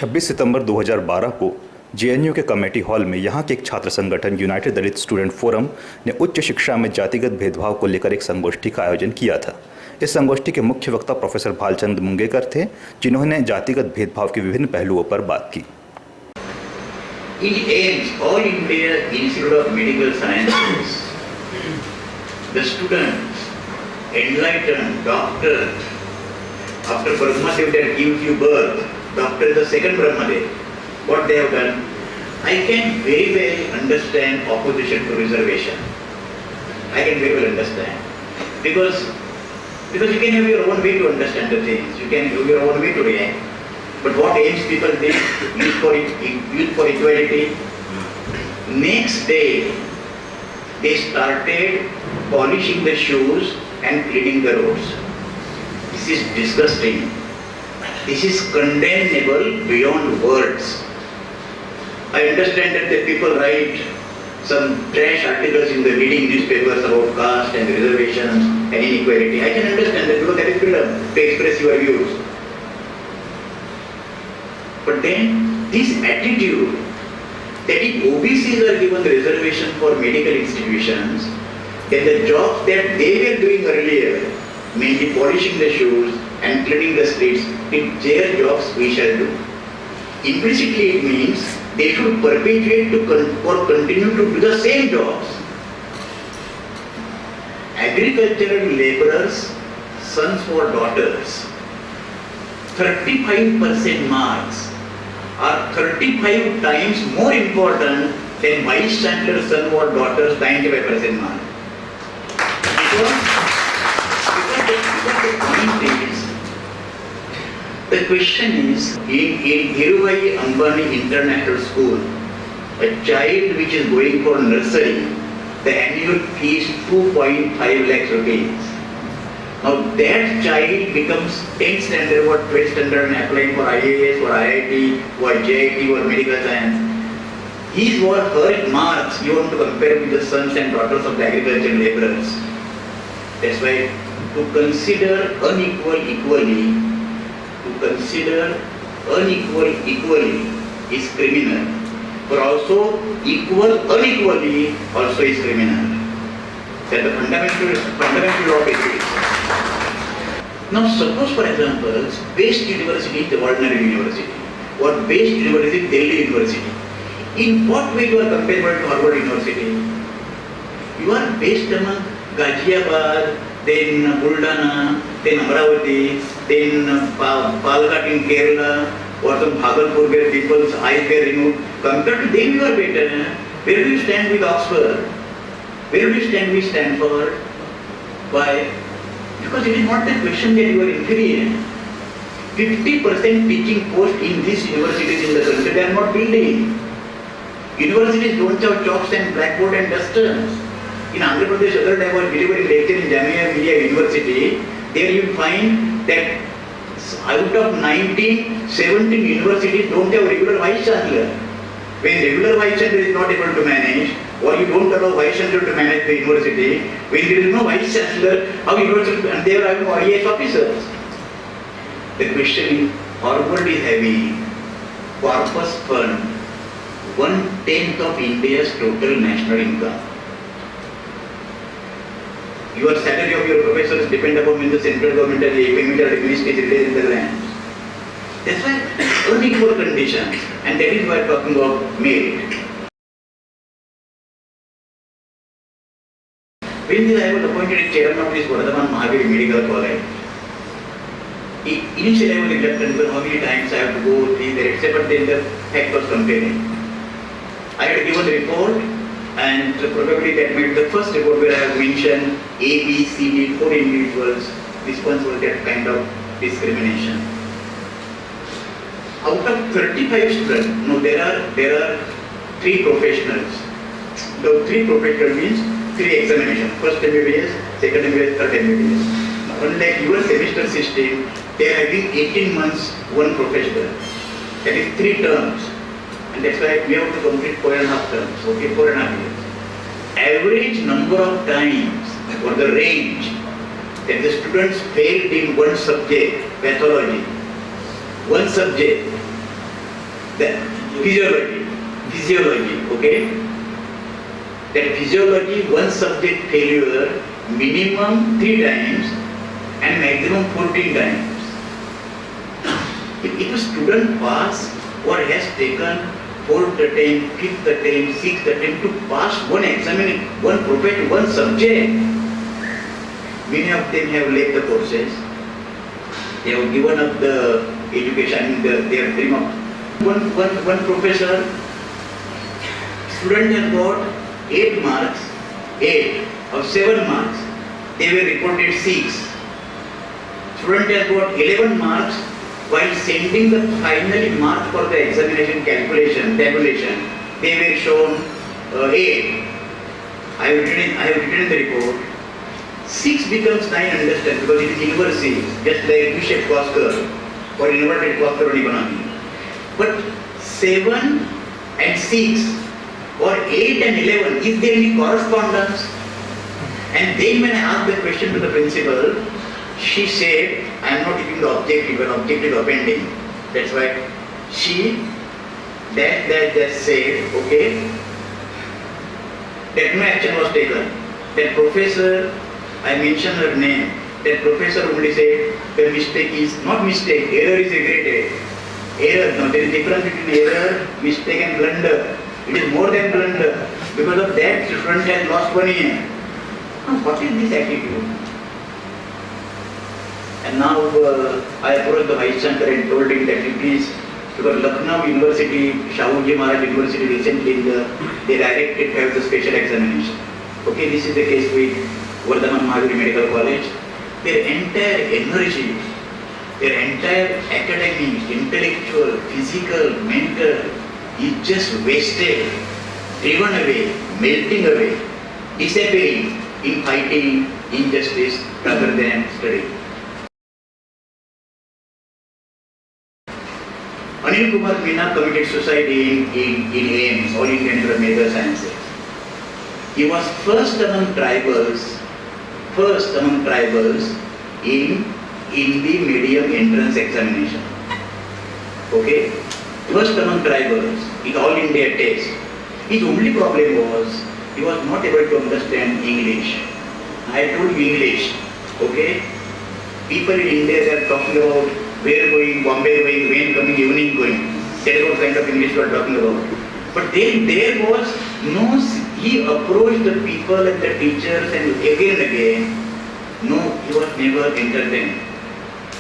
26 सितंबर 2012 को JNU के committee hall में यहाँ के एक छात्र संगठन यूनाइटेड दलित स्टूडेंट फोरम ने उच्च शिक्षा में जातिगत भेदभाव को लेकर एक संगोष्ठी का आयोजन किया था। इस संगोष्ठी के मुख्य वक्ता प्रोफेसर भालचंद मुंगेकर थे, जिन्होंने जातिगत भेदभाव के विभिन्न पहलुओं पर बात की। It aims all India Institute of Medical Sciences, the students, enlightened doctors, after Brahmadev that gives you birth, doctor is the second Brahmadev. What they have done, I can very well understand opposition to reservation. I can very well understand. Because you can have your own way to understand the things, you can have your own way to react. But what aims people did, youth for equality, next day they started polishing the shoes and cleaning the roads. This is disgusting. This is condemnable beyond words. I understand that the people write some trash articles in the leading newspapers about caste and reservations and inequality. I can understand that because that is freedom to express your views. But then this attitude that if OBCs are given the reservation for medical institutions, then the jobs that they were doing earlier, mainly polishing the shoes and cleaning the streets, it's their jobs we shall do. Implicitly it means they should perpetuate or continue to do the same jobs. Agricultural laborers, sons or daughters, 35% marks are 35 times more important than vice chancellor's son or daughter's 95% mark. The question is, in Dhirubhai Ambani International School, a child which is going for nursery, the annual fee is 2.5 lakhs rupees. Now that child becomes 10th standard or 12th standard and applying for IAS or IIT or JIT or medical science. His or her marks you want to compare with the sons and daughters of the agricultural laborers. That's why to consider unequal equally, is criminal. But also equal unequally also is criminal. That's the fundamental law of ethics. Now suppose for example, Best University is the ordinary university, or Best University is Delhi University. In what way you are comparable to Harvard University? You are based among Ghaziabad, then Buldana, then Amravati, then Palakkad in Kerala, or some Bhagalpur where people's eyes were removed. Compared to them you are better. Where do you stand with Oxford? Where do you stand with Stanford? Why? Because it is not the question that you are inferior. 50% teaching post in these universities in the country, they are not building. Universities don't have chalks and blackboard and dusters. In Andhra Pradesh, other day I was delivering lecture in Jamia Millia University. There you will find that out of 19, 17 universities don't have regular vice chancellor. When regular vice chancellor is not able to manage, or you don't allow vice chancellor to manage the university, when there is no vice chancellor, how university, and they are having IAS officers. The question is, Harvard is having corpus fund 1/10 of India's total national income. Your salary of your professors depend upon when the central government has a payment or administration in the lands. That's why unequal conditions, and that is why we are talking about merit. When I was appointed chairman of this Vardhaman Mahavir Medical College, initially I was reluctant because how many times I have to go, etc. But then the fact was compelling. I had given the report, and probably that made the first report where I have mentioned A, B, C, D, 4 individuals responsible for that kind of discrimination. Out of 35 students, no, there are 3 professionals. The 3 professionals means 3 examinations. First MBBS, second MBBS, third MBBS. Unlike your semester system, they are having 18 months, 1 professional. That is 3 terms. And that's why we have to complete 4.5 terms, okay, 4.5 years. Average number of times, or the range, that the students failed in one subject, pathology, one subject, The physiology, okay? That physiology, one subject failure, minimum 3 times and maximum 14 times. If a student pass or has taken 4th attempt, 5th attempt, 6th attempt to pass one examination, one professor, one subject, many of them have left the courses. They have given up the education, their dream of one professor. Student has got 8 marks, 8 or 7 marks. They were reported 6. Student has got 11 marks. While sending the final mark for the examination tabulation, they were shown 8. I have written the report. 6 becomes 9, understand, because it is university, just like U-shaped cost curve or inverted cost curve on economy. But 7 and 6 or 8 and 11, is there any correspondence? And then when I asked the question to the principal, she said, I am not giving the objective, an objective appending. That's why she just said, okay, that no action was taken. That professor, I mentioned her name, that professor only said, the mistake is not mistake, error is regretted. Error, no, there is difference between error, mistake and blunder. It is more than blunder. Because of that, the student has lost 1 year. Now, what is this attitude? And now I approached the Vice Chancellor and told him that it is because Lucknow University, Shahuji Maharaj University recently they directed to have the special examination. Okay, this is the case with Vardhaman Mahavir Medical College. Their entire energy, their entire academic, intellectual, physical, mental is just wasted, driven away, melting away, disappearing in fighting injustice rather than studying. Neel Kumar Meena committed suicide in AIMS, All India Institute of Medical Sciences. He was first among tribals in the medium entrance examination. Okay? First among tribals in All India test. His only problem was he was not able to understand English. I told you English. Okay? People in India are talking about where going, Bombay going, when coming, evening going. That is what kind of English we are talking about. But then there was no, he approached the people and the teachers and again, no, he was never entertained.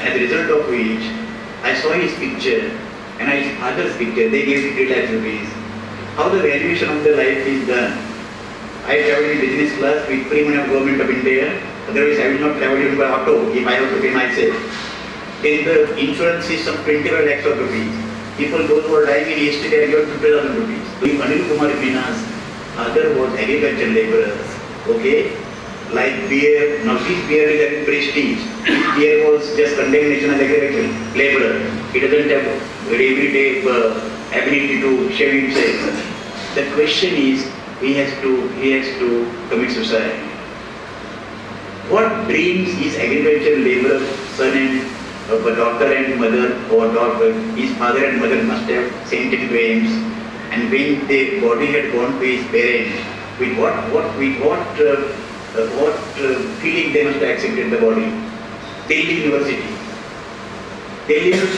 As a result of which, I saw his picture and his father's picture, they gave 3 lakhs rupees. How the valuation of the life is done. I traveled in business class with free money of government of India, otherwise I will not travel even by auto if I have to pay myself. Then the insurance is some 25 lakhs of rupees. People, those who are dying in EST, they are given 50,000 rupees. So if Neel Kumar Meena's father was agricultural laborers, okay, like beer, now this beer is having prestige. This beer was just condemnation as agricultural laborer. He doesn't have everyday ability to shave himself. The question is, he has to commit suicide. What dreams is agricultural laborer, son and daughter and mother, or daughter, his father and mother must have scientific aims, and when the body had gone to his parents, with what feeling they must have accepted the body. Delhi University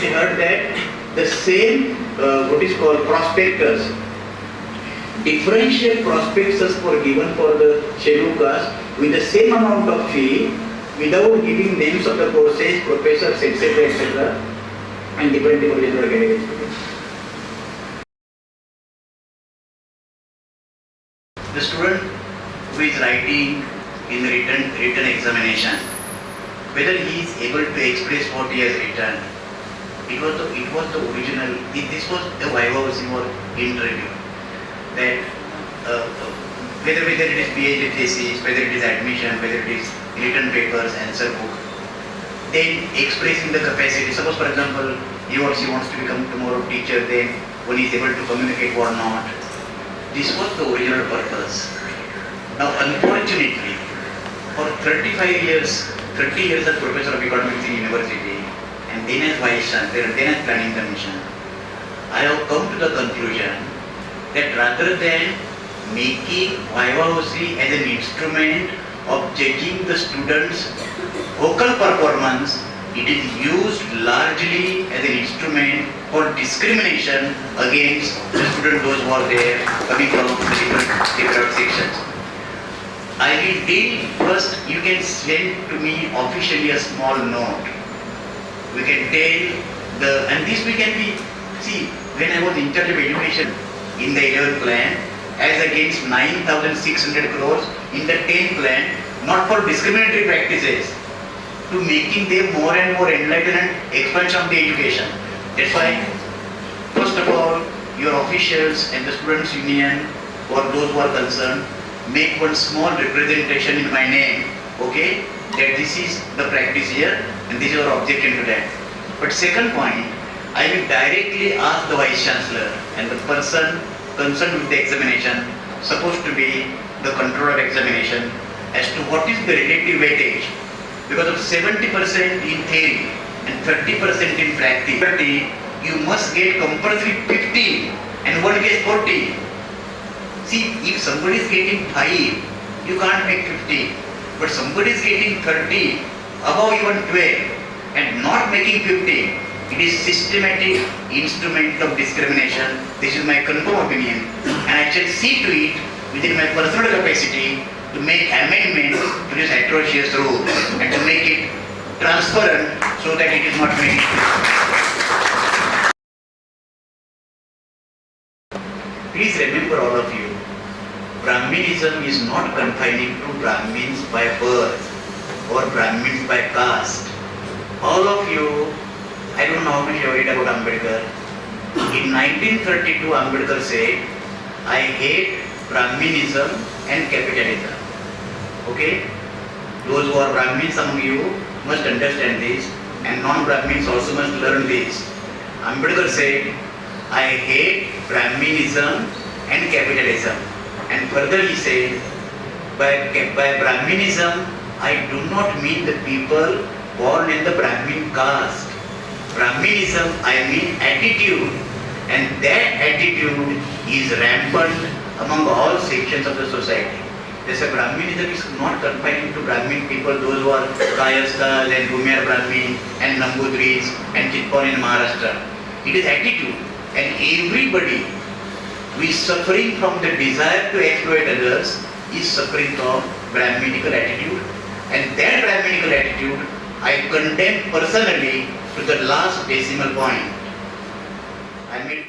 heard that the same what is called prospectus, differential prospectus were given for the scheduled caste with the same amount of fee, without giving names of the courses, professors, etc., and different categories. The student who is writing in the written examination, whether he is able to express what he has written, it was the original. This was the viva or interview. That whether it is PhD thesis, whether it is admission, whether it is written papers, answer book, then expressing the capacity. Suppose, for example, he or she wants to become tomorrow teacher, then one is able to communicate or not. This was the original purpose. Now, unfortunately, for 30 years as professor of economics in university, and then as vice chancellor, then as planning commission, I have come to the conclusion that rather than making YYOC as an instrument of judging the students' vocal performance, it is used largely as an instrument for discrimination against the students those who are there coming from different sections. I will deal first, you can send to me officially a small note. We can tell and this we can be, see, when I was in charge of education in the 11th plan, as against 9,600 crores in the 10th plan, not for discriminatory practices, to making them more and more enlightened and expansion of the education. That's why, first of all, your officials and the students' union, or those who are concerned, make one small representation in my name, okay, that this is the practice here and this is our objection to that. But second point, I will directly ask the Vice Chancellor and the person concerned with the examination, supposed to be the controller of examination, as to what is the relative weightage. Because of 70% in theory and 30% in practice, you must get compulsory 50 and one gets 40. See, if somebody is getting 5, you can't make 50. But somebody is getting 30, above even 12, and not making 50, it is systematic instrument of discrimination. This is my confirmed opinion, and I shall see to it within my personal capacity to make amendments to this atrocious rule and to make it transparent so that it is not made. Please remember, all of you, Brahminism is not confining to Brahmins by birth or Brahmins by caste. All of you, I don't know how much you have read about Ambedkar. In 1932, Ambedkar said, I hate Brahminism and capitalism. Okay? Those who are Brahmins among you must understand this, and non-Brahmins also must learn this. Ambedkar said, I hate Brahminism and capitalism. And further he said, by Brahminism, I do not mean the people born in the Brahmin caste. Brahminism, I mean attitude, and that attitude is rampant among all sections of the society. This Brahminism is not confined to Brahmin people, those who are Kayasthas and Bhumiyar Brahmin and Nambudris and Chitpon in Maharashtra. It is attitude, and everybody who is suffering from the desire to exploit others is suffering from Brahminical attitude, and that Brahminical attitude I condemn personally to the last decimal point. I made